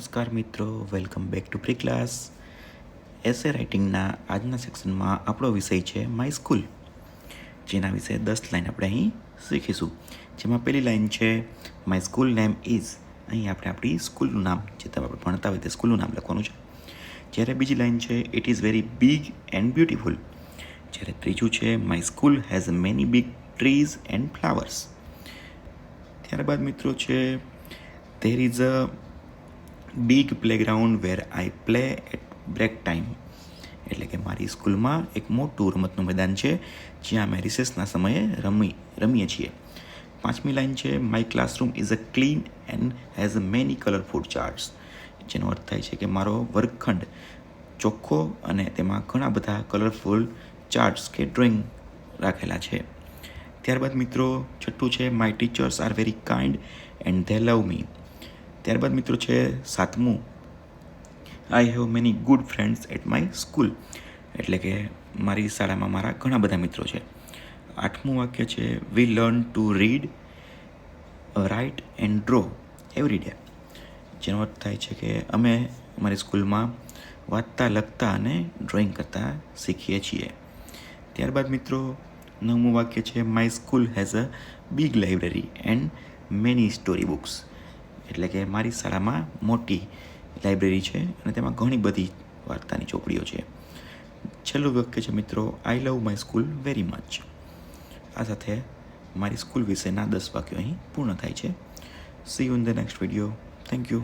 નમસ્કાર મિત્રો, welcome back to pre class. Essay રાઇટિંગના આજના સેક્શનમાં આપણો વિષય છે માય સ્કૂલ, જેના વિશે 10 લાઈન આપણે અહીં શીખીશું. જેમાં પહેલી લાઈન છે માય સ્કૂલ નેમ ઇઝ. અહીં આપણે આપણી સ્કૂલનું નામ, જે તમે આપણે ભણતા હોય તે સ્કૂલનું નામ લખવાનું છે. જ્યારે બીજી લાઈન છે it is very big and beautiful. જ્યારે ત્રીજું છે my school has many big trees and flowers. ત્યારબાદ મિત્રો છે there is a big playground where I play at break time. એટલે કે મારી સ્કૂલમાં એક મોટું રમતનું મેદાન છે જ્યાં અમે રિસેસના સમયે રમીએ છીએ. પાંચમી લાઈન છે my classroom is a clean and has many colourful charts. જેનો અર્થ થાય છે કે મારો વર્ગખંડ ચોખ્ખો અને તેમાં ઘણા બધા કલરફુલ ચાર્ટ્સ કે ડ્રોઈંગ રાખેલા છે. ત્યારબાદ મિત્રો છઠ્ઠું છે my teachers are very kind and they love me. ત્યારબાદ મિત્રો છે સાતમું I have many good friends at my school. એટલે કે મારી શાળામાં મારા ઘણા બધા મિત્રો છે. આઠમું વાક્ય છે we learn to read, write and draw every day. જેનો અર્થ થાય છે કે અમે અમારી સ્કૂલમાં વાંચતા, લખતા અને ડ્રોઈંગ કરતા શીખીએ છીએ. ત્યારબાદ મિત્રો નવમું વાક્ય છે my school has a big library and many story books. એટલે કે મારી શાળામાં મોટી લાઇબ્રેરી છે અને તેમાં ઘણી બધી વાર્તાની ચોપડીઓ છે. છેલ્લું વાક્ય છે મિત્રો I love my school very much. આ સાથે મારી સ્કૂલ વિશેના 10 વાક્યો અહીં પૂર્ણ થાય છે. C you in the next video. Thank you.